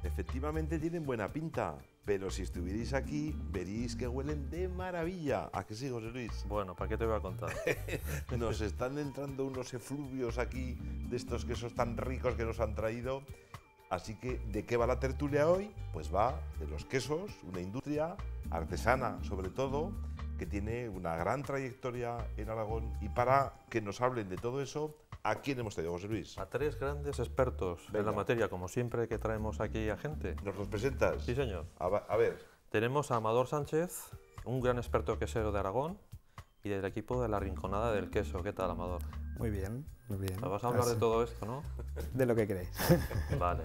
Efectivamente tienen buena pinta, pero si estuvierais aquí veríais que huelen de maravilla. ¿A qué sí, José Luis? Bueno, ¿para qué te voy a contar? Nos están entrando unos efluvios aquí de estos quesos tan ricos que nos han traído. Así que, ¿de qué va la tertulia hoy? Pues va de los quesos, una industria artesana sobre todo, que tiene una gran trayectoria en Aragón. Y para que nos hablen de todo eso, ¿a quién hemos traído, José Luis? A tres grandes expertos en la materia, como siempre que traemos aquí a gente. ¿Nos los presentas? Sí, señor. A ver. Tenemos a Amador Sánchez, un gran experto quesero de Aragón y del equipo de la Rinconada del Queso. ¿Qué tal, Amador? Muy bien, muy bien. Vas a hablar de todo esto, ¿no? De lo que queréis. Vale.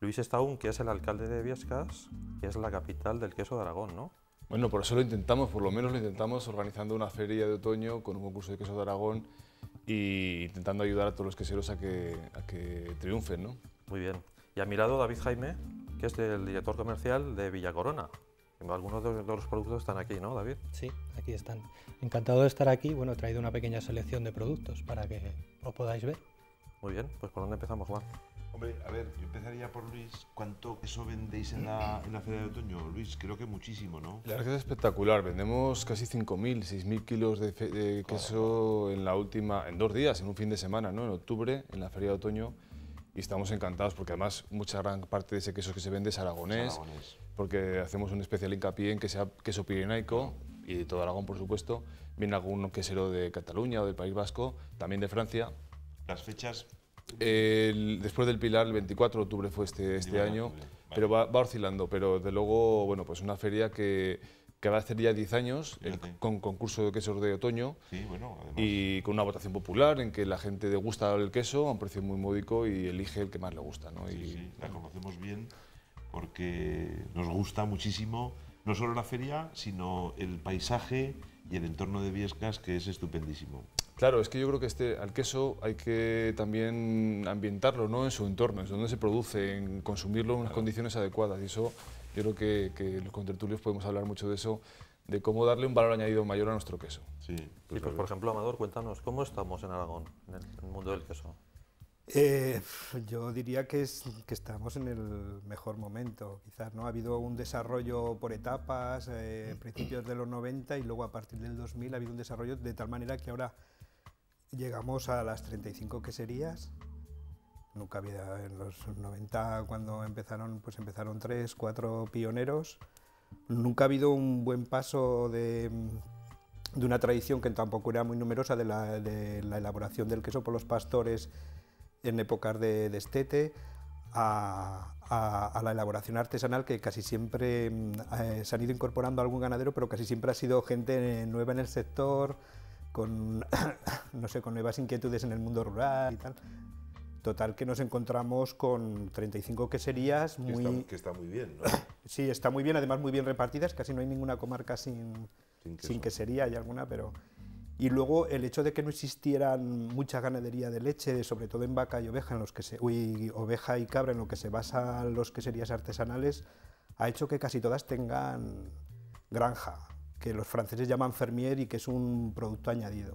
Luis Estaún, que es el alcalde de Biescas, que es la capital del queso de Aragón, ¿no? Bueno, por eso lo intentamos, por lo menos lo intentamos organizando una feria de otoño con un concurso de queso de Aragón e intentando ayudar a todos los queseros a que triunfen, ¿no? Muy bien. Y a mi lado David Jaime, que es el director comercial de Villa Corona. Algunos de los productos están aquí, ¿no, David? Sí, aquí están. Encantado de estar aquí. Bueno, he traído una pequeña selección de productos para que os podáis ver. Muy bien, pues ¿por dónde empezamos, Juan? Hombre, a ver, yo empezaría por Luis. ¿Cuánto queso vendéis en la feria de otoño, Luis? Creo que muchísimo, ¿no? La verdad es que es espectacular. Vendemos casi 5.000, 6.000 kilos de queso en 2 días, en un fin de semana, ¿no? En octubre, en la feria de otoño. Y estamos encantados porque además mucha gran parte de ese queso que se vende es aragonés, porque hacemos un especial hincapié en que sea queso pirenaico y de todo Aragón, por supuesto. Viene algún quesero de Cataluña o del País Vasco, también de Francia. Las fechas... después del Pilar, el 24 de octubre fue este año, vale. Pero va oscilando, pero desde luego, bueno, pues una feria que va a hacer ya 10 años, con concurso de quesos de otoño, sí, bueno, además, y con una votación popular en que la gente degusta el queso a un precio muy módico y elige el que más le gusta, ¿no? Sí, sí, la conocemos bien porque nos gusta muchísimo, no solo la feria, sino el paisaje y el entorno de Biescas, que es estupendísimo. Claro, es que yo creo que al queso hay que también ambientarlo, ¿no? En su entorno, es donde se produce, en consumirlo en unas condiciones adecuadas. Y eso, yo creo que los contertulios podemos hablar mucho de eso, de cómo darle un valor añadido mayor a nuestro queso. Sí, pues por ejemplo, Amador, cuéntanos, ¿cómo estamos en Aragón, en el mundo del queso? Yo diría que estamos en el mejor momento, quizás, ¿no? Ha habido un desarrollo por etapas, principios de los 90 y luego a partir del 2000 ha habido un desarrollo de tal manera que ahora llegamos a las 35 queserías. Nunca había, en los 90 cuando empezaron, pues empezaron 3, 4 pioneros. Nunca ha habido un buen paso de una tradición que tampoco era muy numerosa de la elaboración del queso por los pastores en épocas de destete, a la elaboración artesanal, que casi siempre se han ido incorporando algún ganadero, pero casi siempre ha sido gente nueva en el sector, con, no sé, con nuevas inquietudes en el mundo rural y tal. Total, que nos encontramos con 35 queserías que está muy bien, ¿no? Sí, está muy bien, además muy bien repartidas, casi no hay ninguna comarca sin quesería, hay alguna, pero... Y luego el hecho de que no existieran mucha ganadería de leche, sobre todo en vaca y oveja, oveja y cabra, en lo que se basan los queserías artesanales, ha hecho que casi todas tengan granja, que los franceses llaman fermier y que es un producto añadido.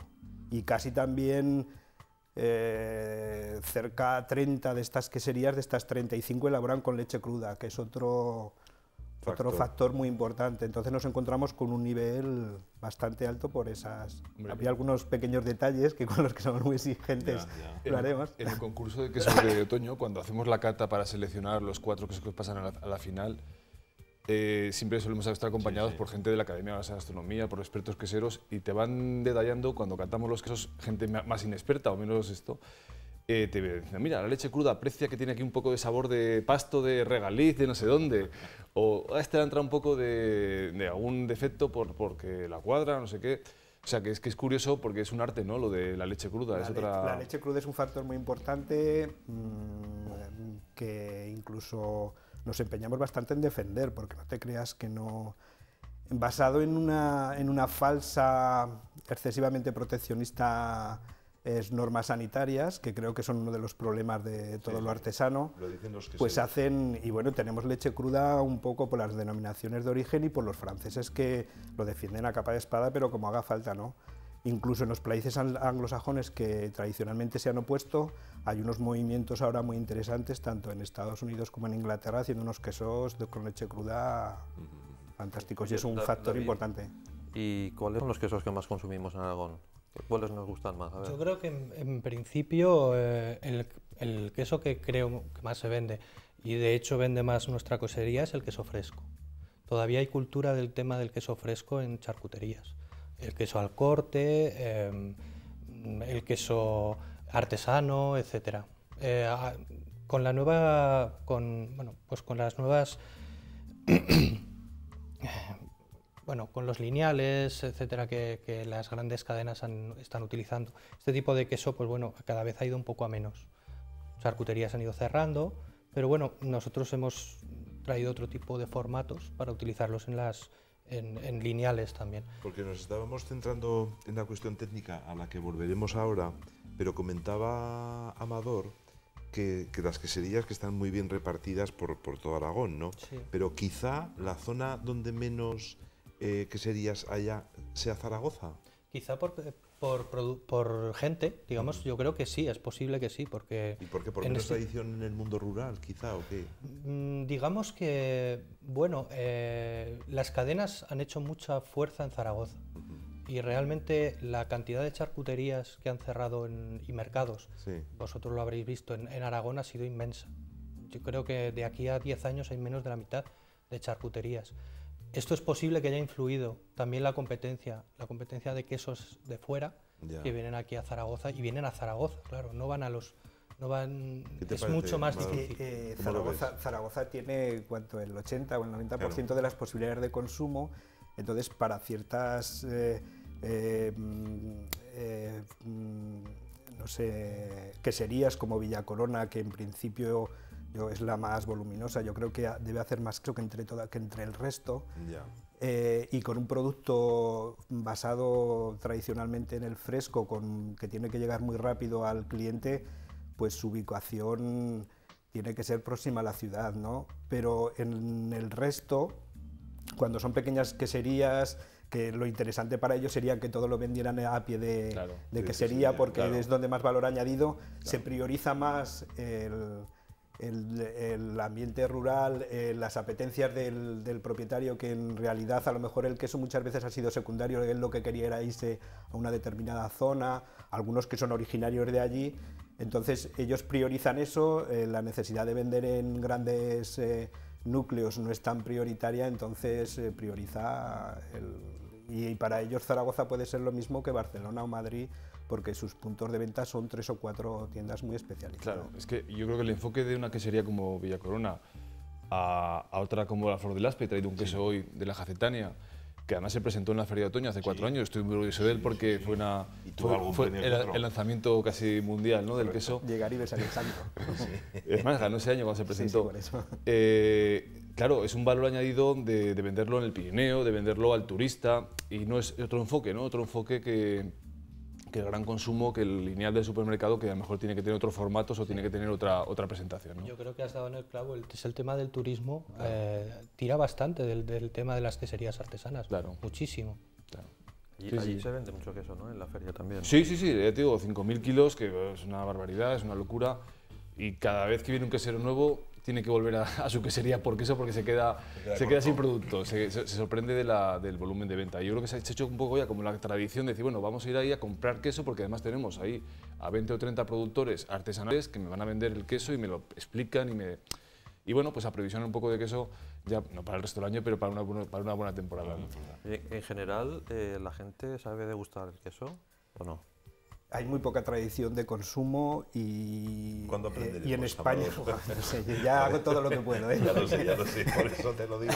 Y casi también cerca de 30 de estas queserías, de estas 35, elaboran con leche cruda, que es otro factor muy importante. Entonces nos encontramos con un nivel bastante alto por esas... Habría algunos pequeños detalles que con los que somos muy exigentes lo haremos. En el concurso de quesos de otoño, cuando hacemos la cata para seleccionar los 4 quesos que pasan a la final, siempre solemos estar acompañados por gente de la Academia de Gastronomía, por expertos queseros, y te van detallando cuando cantamos los quesos, gente más inexperta o menos esto, te dicen, mira, la leche cruda aprecia que tiene aquí un poco de sabor de pasto, de regaliz, de no sé dónde, o a este le entra un poco de algún defecto porque la cuadra, no sé qué. O sea, que es curioso porque es un arte, ¿no? Lo de la leche cruda. La leche cruda es un factor muy importante que incluso nos empeñamos bastante en defender, porque no te creas que no... Basado en una falsa, excesivamente proteccionista normas sanitarias, que creo que son uno de los problemas de todo lo artesano, lo dicen los que pues hacen, y bueno, tenemos leche cruda un poco por las denominaciones de origen y por los franceses que lo defienden a capa de espada, pero como haga falta, ¿no? Incluso en los países anglosajones que tradicionalmente se han opuesto, hay unos movimientos ahora muy interesantes, tanto en Estados Unidos como en Inglaterra, haciendo unos quesos con leche cruda fantásticos, y es un factor importante. ¿Y cuáles son los quesos que más consumimos en Aragón? ¿Cuáles nos gustan más? A ver. Yo creo que en principio el queso que creo que más se vende, y de hecho vende más nuestra quesería, es el queso fresco. Todavía hay cultura del tema del queso fresco en charcuterías. El queso al corte, el queso artesano, etc. Con las nuevas con los lineales, etcétera, que las grandes cadenas están utilizando, este tipo de queso, pues bueno, cada vez ha ido un poco a menos. Charcuterías han ido cerrando, pero bueno, nosotros hemos traído otro tipo de formatos para utilizarlos en lineales también. Porque nos estábamos centrando en la cuestión técnica, a la que volveremos ahora, pero comentaba Amador que las queserías que están muy bien repartidas por todo Aragón, ¿no? Sí. Pero quizá la zona donde menos queserías haya sea Zaragoza. Quizá por gente, digamos, yo creo que sí, es posible que sí, porque... ¿Y por qué? ¿Por menos tradición en el mundo rural, quizá, o qué? Digamos que, bueno, las cadenas han hecho mucha fuerza en Zaragoza. Y realmente la cantidad de charcuterías que han cerrado y mercados, Sí. vosotros lo habréis visto, en Aragón ha sido inmensa. Yo creo que de aquí a 10 años hay menos de la mitad de charcuterías. Esto es posible que haya influido también la competencia de quesos de fuera, Ya. que vienen aquí a Zaragoza, y vienen a Zaragoza, claro, no van, ¿Qué te es parece, mucho más Amador? difícil. ¿Cómo lo ves? Zaragoza tiene el 80 o el 90% de las posibilidades de consumo, entonces para ciertas no sé, queserías como Villa Corona, que en principio es la más voluminosa, yo creo que debe hacer más que entre el resto. Ya. Y con un producto basado tradicionalmente en el fresco, que tiene que llegar muy rápido al cliente, pues su ubicación tiene que ser próxima a la ciudad, ¿no? Pero en el resto, cuando son pequeñas queserías, que lo interesante para ellos sería que todo lo vendieran a pie de quesería, porque es donde más valor añadido, se prioriza más el ambiente rural, las apetencias del propietario, que en realidad a lo mejor el queso muchas veces ha sido secundario, él lo que quería era irse a una determinada zona, algunos que son originarios de allí, entonces ellos priorizan eso, la necesidad de vender en grandes núcleos no es tan prioritaria, entonces prioriza y para ellos Zaragoza puede ser lo mismo que Barcelona o Madrid, porque sus puntos de venta son 3 o 4 tiendas muy especializadas. Claro, es que yo creo que el enfoque de una quesería como Villa Corona a otra como la Flor del Aspe, he traído un queso hoy de la Jacetania, que además se presentó en la Feria de Otoño hace 4 años, estoy muy orgulloso de él porque fue el lanzamiento casi mundial, ¿no?, del queso. Llegar y besar el santo. Es más, ganó ese año cuando se presentó. Sí, por eso. Claro, es un valor añadido de venderlo en el Pirineo, de venderlo al turista, y no es otro enfoque, ¿no? Otro enfoque que el gran consumo, que el lineal del supermercado, que a lo mejor tiene que tener otros formatos o tiene que tener otra presentación, ¿no? Yo creo que has dado en el clavo, es el tema del turismo, tira bastante del tema de las queserías artesanas, Claro. Muchísimo. Claro. Y Sí, allí sí. se vende mucho queso, ¿no? En la feria también. Sí, ya te digo, 5.000 kilos, que es una barbaridad, es una locura, y cada vez que viene un quesero nuevo tiene que volver a su quesería por queso porque se queda sin producto, se sorprende del volumen de venta. Yo creo que se ha hecho un poco ya como la tradición de decir, bueno, vamos a ir ahí a comprar queso porque además tenemos ahí a 20 o 30 productores artesanales que me van a vender el queso y me lo explican y bueno, pues aprovisionar un poco de queso, ya no para el resto del año, pero para una buena temporada, ¿no? En general, ¿la gente sabe degustar el queso o no? Hay muy poca tradición de consumo y en España, Amador? no sé, yo ya hago todo lo que puedo. Ya lo sé, por eso te lo digo.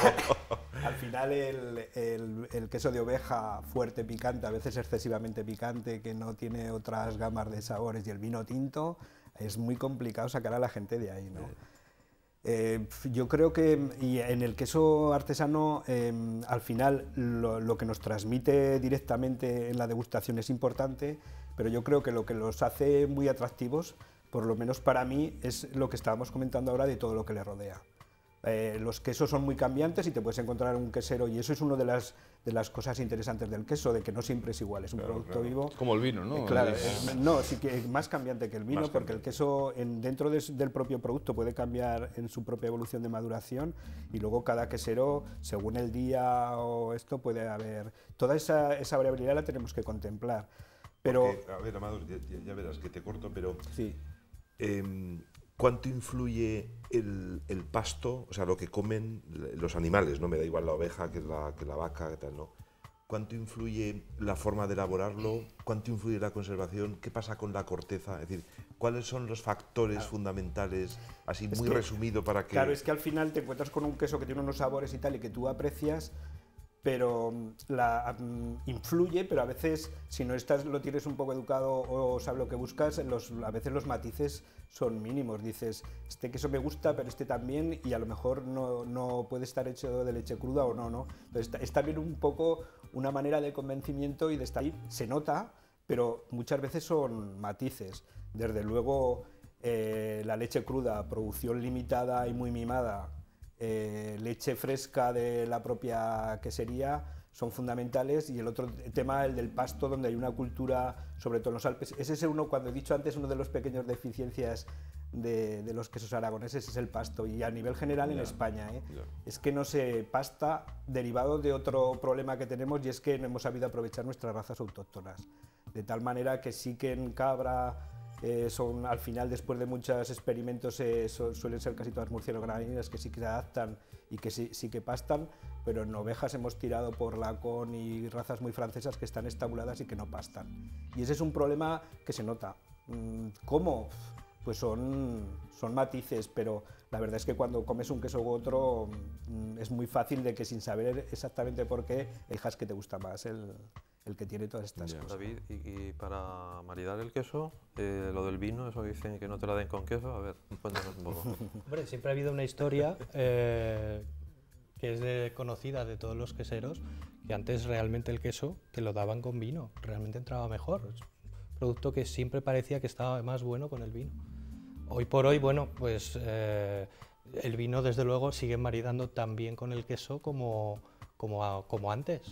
final el queso de oveja fuerte, picante, a veces excesivamente picante, que no tiene otras gamas de sabores, y el vino tinto, es muy complicado sacar a la gente de ahí, ¿no? Yo creo que y en el queso artesano, al final, lo que nos transmite directamente en la degustación es importante, pero yo creo que lo que los hace muy atractivos, por lo menos para mí, es lo que estábamos comentando ahora de todo lo que le rodea. Los quesos son muy cambiantes y te puedes encontrar un quesero, y eso es una de las cosas interesantes del queso, de que no siempre es igual, es un producto vivo. Como el vino, ¿no? Claro, no, sí que es más cambiante que el vino, porque el queso dentro del propio producto puede cambiar en su propia evolución de maduración, y luego cada quesero, según el día o esto, puede haber... Toda esa variabilidad la tenemos que contemplar. Pero, porque, a ver, Amador, ya verás que te corto, pero... Sí. ¿Cuánto influye el pasto, o sea, lo que comen los animales, no me da igual la oveja que la vaca, que tal, ¿no? ¿Cuánto influye la forma de elaborarlo? ¿Cuánto influye la conservación? ¿Qué pasa con la corteza? Es decir, ¿cuáles son los factores fundamentales, así muy resumido para que... Claro, es que al final te encuentras con un queso que tiene unos sabores y tal, y que tú aprecias, pero influye, pero a veces, si no lo tienes un poco educado o sabes lo que buscas, a veces los matices son mínimos. Dices, este queso me gusta, pero este también, y a lo mejor no puede estar hecho de leche cruda o no. Entonces, es también un poco una manera de convencimiento y de estar ahí. Se nota, pero muchas veces son matices. Desde luego, la leche cruda, producción limitada y muy mimada, leche fresca de la propia quesería, son fundamentales, y el otro tema, el del pasto, donde hay una cultura, sobre todo en los Alpes. Ese es uno, cuando he dicho antes, uno de los pequeños deficiencias de los quesos aragoneses, es el pasto, y a nivel general en España, es que no se pasta, derivado de otro problema que tenemos, y es que no hemos sabido aprovechar nuestras razas autóctonas, de tal manera que sí que en cabra, son al final, después de muchos experimentos, suelen ser casi todas murciélago-granadinas, que sí que se adaptan y que sí que pastan, pero en ovejas hemos tirado por lacón y razas muy francesas que están estabuladas y que no pastan. Y ese es un problema que se nota. ¿Cómo? Pues son matices, pero la verdad es que cuando comes un queso u otro, es muy fácil de que, sin saber exactamente por qué, elijas que te gusta más el que tiene todas estas cosas. David, y para maridar el queso, lo del vino, eso dicen que no te la den con queso, a ver, cuéntanos un poco. Hombre, siempre ha habido una historia que es conocida de todos los queseros, que antes realmente el queso te lo daban con vino, realmente entraba mejor. Es un producto que siempre parecía que estaba más bueno con el vino. Hoy por hoy, bueno, pues el vino, desde luego, sigue maridando tan bien con el queso como antes.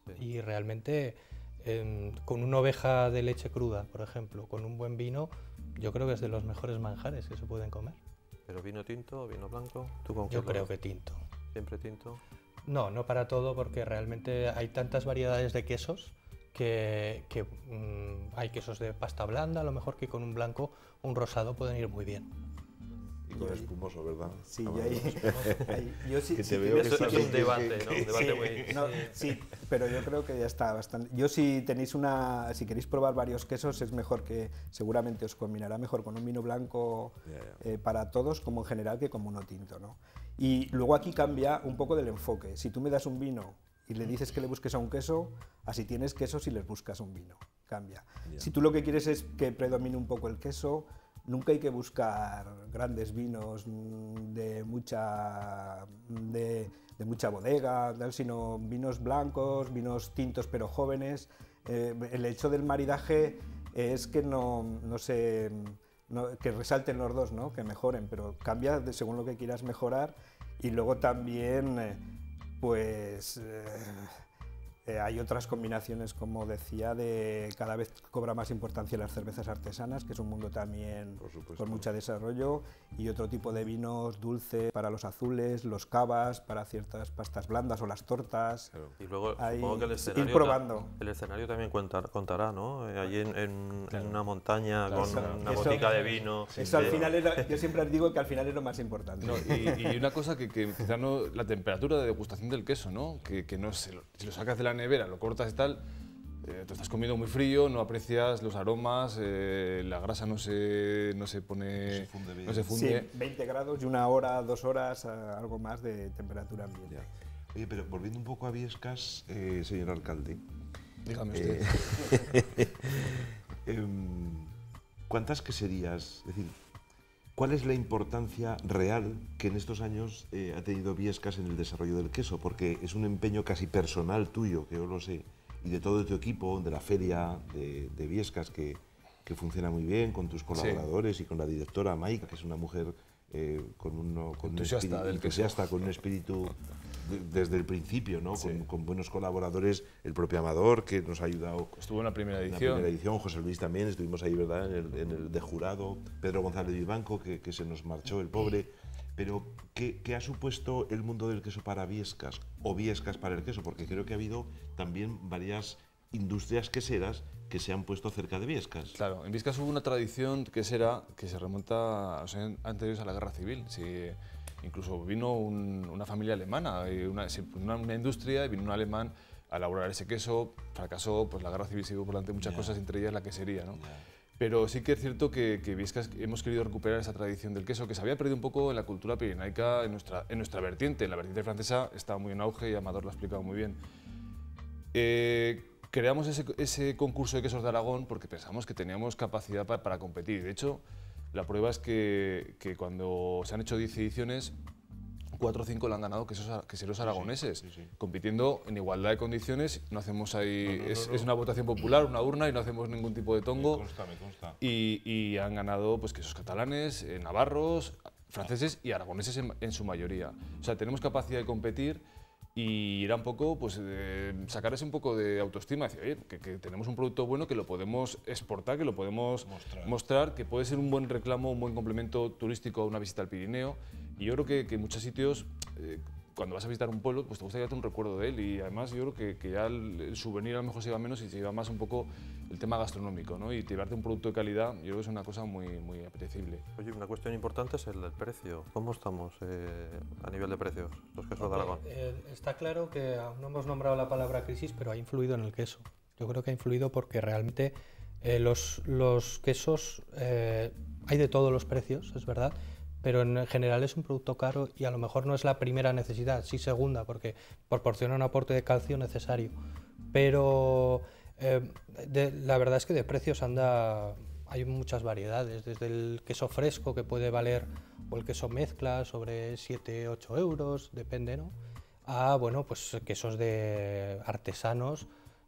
Sí. Y realmente, con una oveja de leche cruda, por ejemplo, con un buen vino, yo creo que es de los mejores manjares que se pueden comer. ¿Pero vino tinto o vino blanco? ¿Tú con qué? Yo creo que tinto. ¿Siempre tinto? No, no para todo, porque realmente hay tantas variedades de quesos que hay quesos de pasta blanda, a lo mejor, que con un blanco o un rosado pueden ir muy bien. Y con espumoso, ¿verdad? Sí, yo sí, que sí, te veo eso es un debate, ¿no? Un debate muy... No, sí, pero yo creo que ya está bastante. Yo, si queréis probar varios quesos, es mejor, que seguramente os combinará mejor con un vino blanco para todos, como en general, que como uno tinto, ¿no? Y luego aquí cambia un poco del enfoque. Si tú me das un vino y le dices que le busques a un queso, así tienes quesos y les buscas un vino. Cambia. Si tú lo que quieres es que predomine un poco el queso, nunca hay que buscar grandes vinos de mucha bodega, sino vinos blancos, vinos tintos pero jóvenes. El hecho del maridaje es que que resalten los dos, ¿no? Que mejoren, pero cambia según lo que quieras mejorar. Y luego también, hay otras combinaciones, como decía, de cada vez cobra más importancia las cervezas artesanas, que es un mundo también con mucho desarrollo, y otro tipo de vinos dulces para los azules, los cavas, para ciertas pastas blandas o las tortas. Claro. Y luego supongo que el escenario, ir probando. El escenario también contará, ¿no? Allí en una montaña con una botica de vino. Eso al final yo siempre os digo que al final es lo más importante. No, y una cosa que quizá no, la temperatura de degustación del queso, ¿no? Que no si lo sacas de la nevera, lo cortas y tal, te estás comiendo muy frío, no aprecias los aromas, la grasa no se funde bien. Sí, 20 grados y 1 hora, 2 horas, algo más de temperatura ambiente. Oye, pero volviendo un poco a Biescas, señor alcalde, Dígame usted. ¿Cuántas queserías? Es decir, ¿cuál es la importancia real que en estos años ha tenido Biescas en el desarrollo del queso? Porque es un empeño casi personal tuyo, que yo lo sé, y de todo tu equipo, de la feria de Biescas, que funciona muy bien, con tus colaboradores y con la directora Maika, que es una mujer con un entusiasta, con un espíritu desde el principio, ¿no? Sí. Con buenos colaboradores, el propio Amador, que nos ha ayudado. Estuvo en la primera En la edición. primera edición, José Luis también, estuvimos ahí, ¿verdad?, en el de jurado, Pedro González Vivanco, que se nos marchó, el pobre. Pero, ¿qué ha supuesto el mundo del queso para Biescas, o Biescas para el queso? Porque creo que ha habido también varias industrias queseras que se han puesto cerca de Biescas. Claro, en Biescas hubo una tradición quesera que se remonta a los años anteriores a la Guerra Civil. Incluso vino una familia alemana, una industria, y vino un alemán a elaborar ese queso. Fracasó, pues la Guerra Civil siguió por delante muchas cosas, entre ellas la quesería, ¿no? Pero sí que es cierto que Biescas hemos querido recuperar esa tradición del queso que se había perdido un poco en la cultura pirenaica, en nuestra vertiente. En la vertiente francesa está muy en auge y Amador lo ha explicado muy bien. Creamos ese concurso de quesos de Aragón porque pensamos que teníamos capacidad para competir. De hecho, la prueba es que cuando se han hecho 10 ediciones, 4 o 5 la han ganado queseros aragoneses, compitiendo en igualdad de condiciones. No hacemos ahí, es una votación popular, una urna, y no hacemos ningún tipo de tongo. Me consta. Y han ganado pues quesos catalanes, navarros, franceses y aragoneses en su mayoría. O sea, tenemos capacidad de competir. Y era un poco, pues, sacarse un poco de autoestima, decir, oye, que tenemos un producto bueno, que lo podemos exportar, que lo podemos mostrar, que puede ser un buen reclamo, un buen complemento turístico a una visita al Pirineo. Y yo creo que en muchos sitios, cuando vas a visitar un pueblo, pues te gusta llevarte un recuerdo de él. Y además yo creo que ya el souvenir a lo mejor se lleva menos y se lleva más un poco el tema gastronómico, ¿no? Y llevarte un producto de calidad, yo creo que es una cosa muy, muy apetecible. Oye, una cuestión importante es el del precio. ¿Cómo estamos a nivel de precios, los quesos de Aragón? Está claro que aún no hemos nombrado la palabra crisis, pero ha influido en el queso. Yo creo que ha influido porque realmente los quesos, hay de todos los precios, es verdad, pero en general es un producto caro y a lo mejor no es la primera necesidad, sí segunda, porque proporciona un aporte de calcio necesario. Pero la verdad es que de precios hay muchas variedades, desde el queso fresco que puede valer, o el queso mezcla sobre 7-8 euros, depende, ¿no? A, bueno, pues quesos de artesanos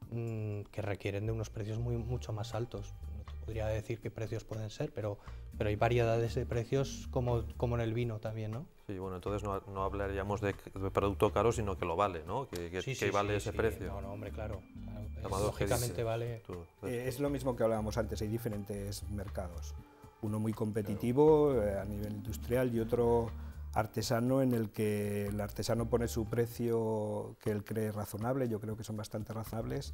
que requieren de unos precios mucho más altos. No te podría decir qué precios pueden ser, pero hay variedades de precios como en el vino también, ¿no? Sí, bueno, entonces no hablaríamos de producto caro, sino que lo vale, ¿no? Que vale ese precio. No, hombre, claro. Amador, Lógicamente vale. Es lo mismo que hablábamos antes, hay diferentes mercados. Uno muy competitivo a nivel industrial y otro artesano en el que el artesano pone su precio que él cree razonable, yo creo que son bastante razonables,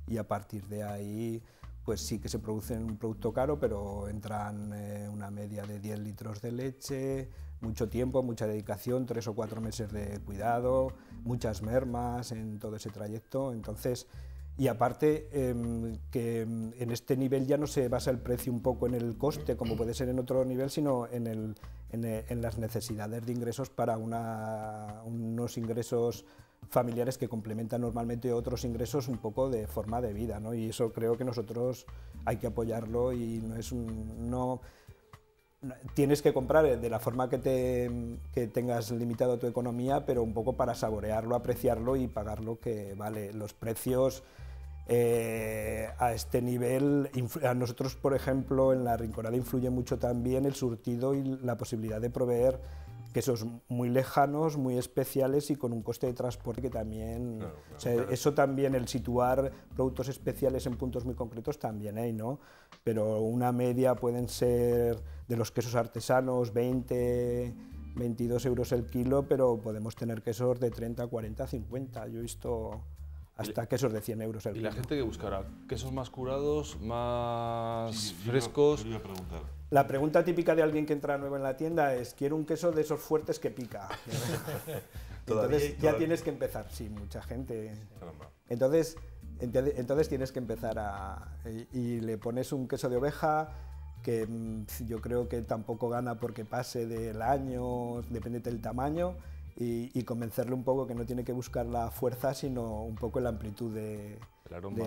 y a partir de ahí pues sí que se produce un producto caro, pero entran una media de 10 litros de leche, mucho tiempo, mucha dedicación, 3 o 4 meses de cuidado, muchas mermas en todo ese trayecto. Entonces, y aparte que en este nivel ya no se basa el precio un poco en el coste, como puede ser en otro nivel, sino en las necesidades de ingresos para unos ingresos familiares que complementan normalmente otros ingresos un poco de forma de vida, ¿no? Y eso creo que nosotros hay que apoyarlo y tienes que comprar de la forma que tengas limitado tu economía, pero un poco para saborearlo, apreciarlo y pagar lo que vale. Los precios a este nivel, a nosotros, por ejemplo, en la Rinconada influye mucho también el surtido y la posibilidad de proveer quesos muy lejanos, muy especiales y con un coste de transporte que también... Claro. O sea, eso también, el situar productos especiales en puntos muy concretos también hay, ¿no? Pero una media pueden ser de los quesos artesanos 20, 22 euros el kilo, pero podemos tener quesos de 30, 40, 50. Yo he visto hasta quesos de 100 euros el kilo. ¿Y la gente que buscará? ¿Quesos más curados, más frescos? Yo iba a preguntar. La pregunta típica de alguien que entra nuevo en la tienda es: quiero un queso de esos fuertes que pica. Entonces ya tienes que empezar, sí, mucha gente. Entonces tienes que empezar y le pones un queso de oveja que yo creo que tampoco gana porque pase del año, depende del tamaño, y convencerle un poco que no tiene que buscar la fuerza, sino un poco la amplitud de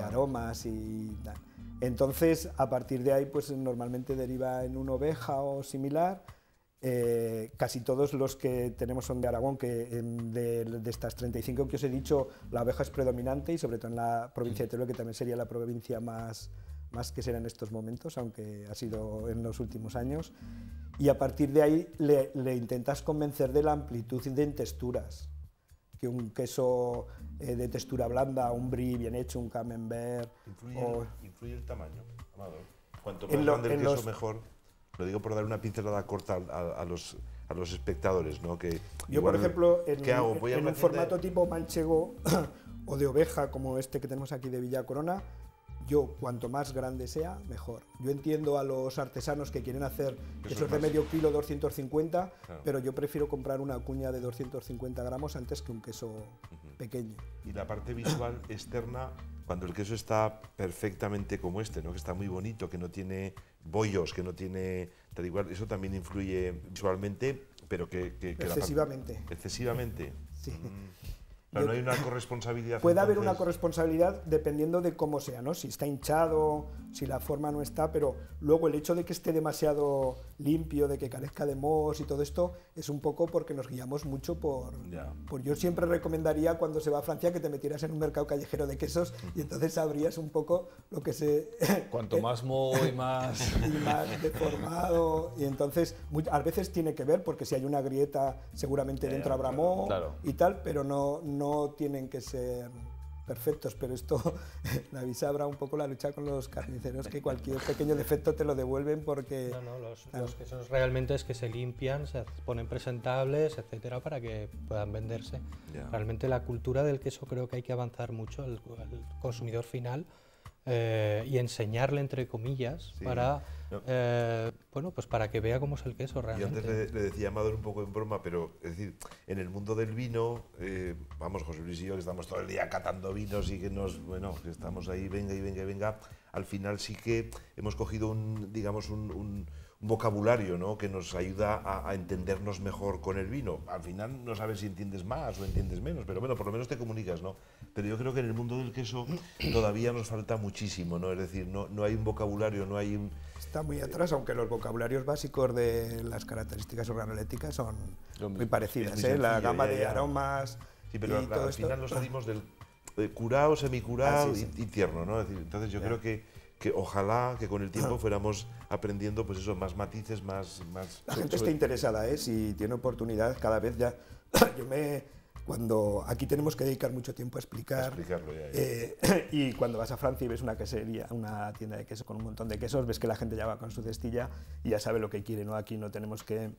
aromas y tal. Entonces, a partir de ahí, pues normalmente deriva en una oveja o similar. Casi todos los que tenemos son de Aragón, que de estas 35 que os he dicho, la oveja es predominante, y sobre todo en la provincia de Teruel, que también sería la provincia más que será en estos momentos, aunque ha sido en los últimos años. Y a partir de ahí le intentas convencer de la amplitud en texturas, que un queso de textura blanda, un brie bien hecho, un camembert... Influye el tamaño, Amador. Cuanto más grande el queso, mejor. Lo digo por dar una pincelada corta a los espectadores, ¿no? Que yo, igual, por ejemplo, en un formato de... tipo manchego o de oveja, como este que tenemos aquí de Villa Corona, yo, cuanto más grande sea, mejor. Yo entiendo a los artesanos que quieren hacer quesos de medio kilo, 250, claro, pero yo prefiero comprar una cuña de 250 gramos antes que un queso pequeño. Y la parte visual externa, cuando el queso está perfectamente como este, ¿no? Que está muy bonito, que no tiene bollos, que no tiene tal igual, eso también influye visualmente, pero que excesivamente. Excesivamente. Sí. Pero no hay una corresponsabilidad. Puede haber una corresponsabilidad dependiendo de cómo sea, ¿no? Si está hinchado, si la forma no está, pero luego el hecho de que esté demasiado limpio, de que carezca de moho y todo esto, es un poco porque nos guiamos mucho por yo siempre recomendaría cuando se va a Francia que te metieras en un mercado callejero de quesos y entonces sabrías un poco lo que se... Cuanto más moho y más... y más deformado, y entonces a veces tiene que ver, porque si hay una grieta seguramente dentro habrá moho y tal, pero no tienen que ser perfectos, pero esto, David sabrá un poco la lucha con los carniceros, que cualquier pequeño defecto te lo devuelven porque... los quesos realmente es que se limpian, se ponen presentables, etcétera, para que puedan venderse. Realmente la cultura del queso creo que hay que avanzar mucho al consumidor final y enseñarle, entre comillas, para... bueno, pues para que vea cómo es el queso realmente. Y antes le decía a Amador un poco en broma, pero es decir, en el mundo del vino, vamos, José Luis y yo, que estamos todo el día catando vinos y que que estamos ahí, venga, al final sí que hemos cogido un vocabulario, ¿no? Que nos ayuda a entendernos mejor con el vino. Al final no sabes si entiendes más o entiendes menos, pero bueno, por lo menos te comunicas, ¿no? Pero yo creo que en el mundo del queso todavía nos falta muchísimo, ¿no? Es decir, no hay un vocabulario, no hay un... Está muy atrás, aunque los vocabularios básicos de las características organolécticas son muy parecidas, la gama de aromas... Sí, pero al final nos salimos del curado, semicurado y tierno, ¿no? Es decir, entonces yo creo que ojalá que con el tiempo fuéramos aprendiendo, pues eso, más matices, más... La gente está interesada, si tiene oportunidad, cada vez ya... Cuando aquí tenemos que dedicar mucho tiempo a explicarlo y cuando vas a Francia y ves una quesería, una tienda de queso con un montón de quesos, ves que la gente ya va con su cestilla y ya sabe lo que quiere, ¿no? Aquí no tenemos que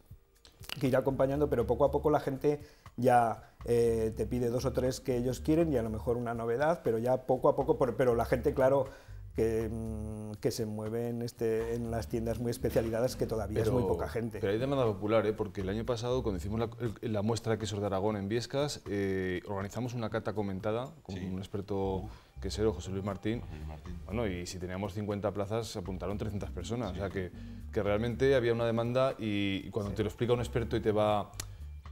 ir acompañando, pero poco a poco la gente ya te pide 2 o 3 que ellos quieren y a lo mejor una novedad, pero ya poco a poco, pero la gente, claro, que se mueve en las tiendas muy especializadas, que todavía es muy poca gente. Pero hay demanda popular, porque el año pasado, cuando hicimos la muestra de quesos de Aragón en Viescas, organizamos una cata comentada con un experto quesero, José Luis Martín. Bueno, y si teníamos 50 plazas, se apuntaron 300 personas. O sea, que realmente había una demanda y cuando te lo explica un experto y te va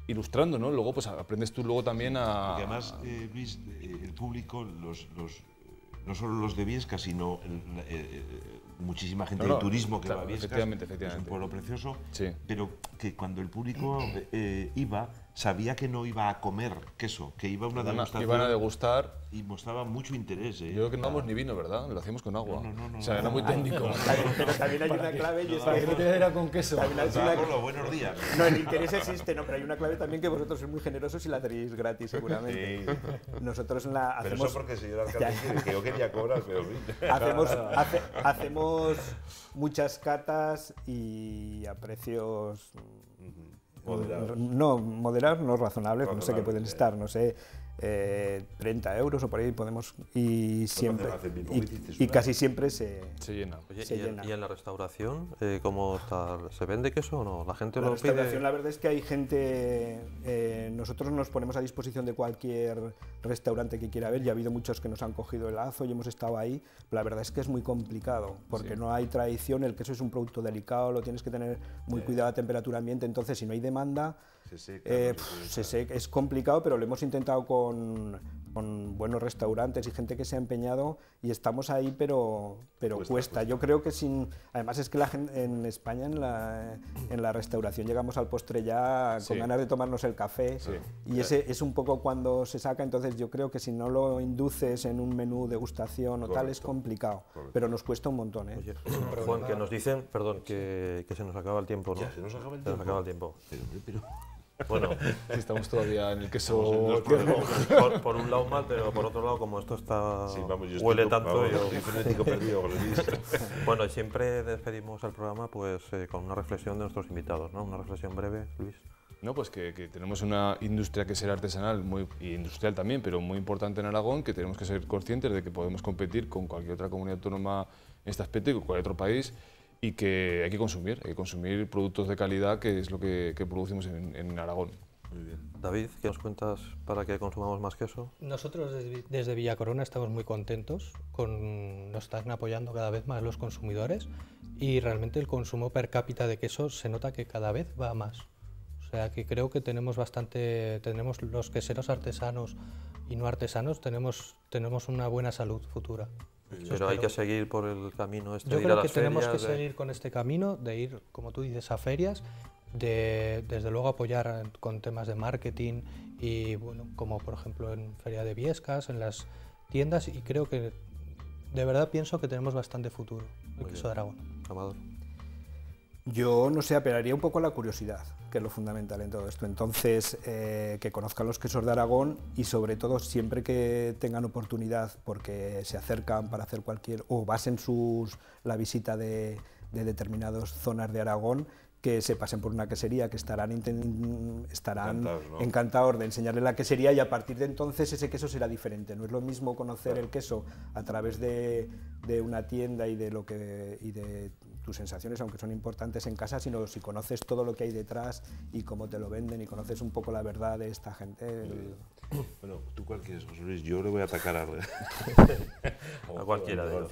ilustrando, ¿no? Luego pues aprendes tú luego también a... Porque además, Luis, el público, no solo los de Viescas, sino muchísima gente de turismo que va a Viescas, efectivamente. Es un pueblo precioso, pero que cuando el público iba, sabía que no iba a comer queso, que iba a una degustación. Iban a degustar. Y mostraba mucho interés. Yo creo que no damos ni vino, ¿verdad? Lo hacíamos con agua. O sea, era muy técnico. Pero también hay una clave y es que era con queso. Buenos días. No, el interés existe, pero hay una clave también, que vosotros sois muy generosos y la tenéis gratis seguramente. Nosotros hacemos... Pero eso porque el señor alcalde quiere, que yo quería cobrar, pero... hacemos muchas catas y a precios... Moderados. No, moderados, no razonables, no sé qué pueden estar, no sé. 30 euros o por ahí podemos, y siempre, hace el mismo y, que dices, y una. casi siempre se llena. Oye, se ¿y llena. en la restauración cómo está? ¿Se vende queso o no? ¿La gente La lo restauración, pide? la verdad es que hay gente, nosotros nos ponemos a disposición de cualquier restaurante que quiera ver, y ha habido muchos que nos han cogido el lazo y hemos estado ahí, pero la verdad es que es muy complicado, porque Sí. no hay tradición, el queso es un producto delicado, lo tienes que tener muy cuidado a temperatura ambiente, entonces si no hay demanda, Se seca, es complicado, pero lo hemos intentado con buenos restaurantes y gente que se ha empeñado y estamos ahí, pero cuesta. Yo creo que además es que la gente en España en la restauración llegamos al postre ya con Sí. ganas de tomarnos el café, Sí. y ese es un poco cuando se saca, entonces yo creo que si no lo induces en un menú degustación o tal es complicado, pero nos cuesta un montón. Oye, Juan, que nos dicen, perdón, que se nos acaba el tiempo, ¿no? Ya, se nos acaba el Se nos tiempo. acaba el tiempo. Pero, Bueno, Sí, estamos todavía en el queso. por un lado mal, pero por otro lado, como esto está sí, vamos, yo huele estoy, tanto, vamos, yo... estoy frenético perdido, José Luis. Bueno, siempre despedimos el programa pues con una reflexión de nuestros invitados, ¿no? Una reflexión breve, Luis. No, pues que tenemos una industria que será artesanal y industrial también, pero muy importante en Aragón, que tenemos que ser conscientes de que podemos competir con cualquier otra comunidad autónoma en este aspecto y con cualquier otro país, y que hay que consumir productos de calidad, que es lo que producimos en Aragón. Muy bien. David, ¿qué nos cuentas para que consumamos más queso? Nosotros desde Villacorona estamos muy contentos, nos están apoyando cada vez más los consumidores y realmente el consumo per cápita de queso se nota que cada vez va más. O sea que creo que tenemos los queseros artesanos y no artesanos, tenemos una buena salud futura. Pero hay que seguir por el camino este Yo de ir a creo que las tenemos que ferias, seguir con este camino, de ir, como tú dices, a ferias, desde luego apoyar con temas de marketing y, bueno, como por ejemplo en Feria de Biescas, en las tiendas, y creo que, de verdad pienso que tenemos bastante futuro el queso de Aragón. Amador. Yo no sé, apelaría un poco a la curiosidad, que es lo fundamental en todo esto. Entonces, que conozcan los quesos de Aragón y sobre todo siempre que tengan oportunidad, porque se acercan para hacer o basen la visita de determinadas zonas de Aragón, que se pasen por una quesería, que estarán Encantados, ¿no? encantados de enseñarles la quesería, y a partir de entonces ese queso será diferente. No es lo mismo conocer el queso a través de una tienda y de tus sensaciones, aunque son importantes en casa, sino si conoces todo lo que hay detrás y cómo te lo venden y conoces un poco la verdad de esta gente. Bueno, ¿tú cuál quieres, José Luis? Yo le voy a atacar a cualquiera de ellos,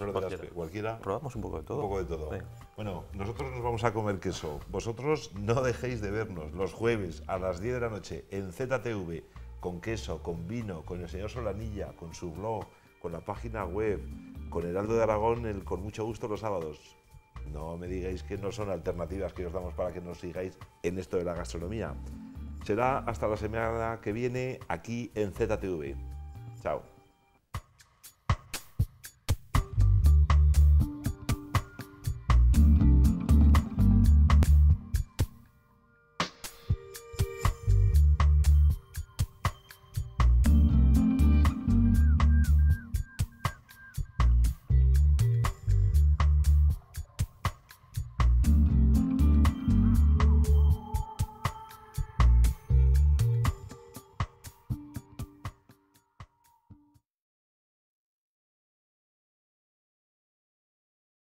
¿Cualquiera? Probamos un poco de todo. Un poco de todo. Venga. Bueno, nosotros nos vamos a comer queso. Vosotros no dejéis de vernos los jueves a las 10 de la noche en ZTV, con queso, con vino, con el señor Solanilla, con su blog, con la página web, con Heraldo de Aragón, con mucho gusto los sábados. No me digáis que no son alternativas que os damos para que nos sigáis en esto de la gastronomía. Será hasta la semana que viene aquí en ZTV. Chao.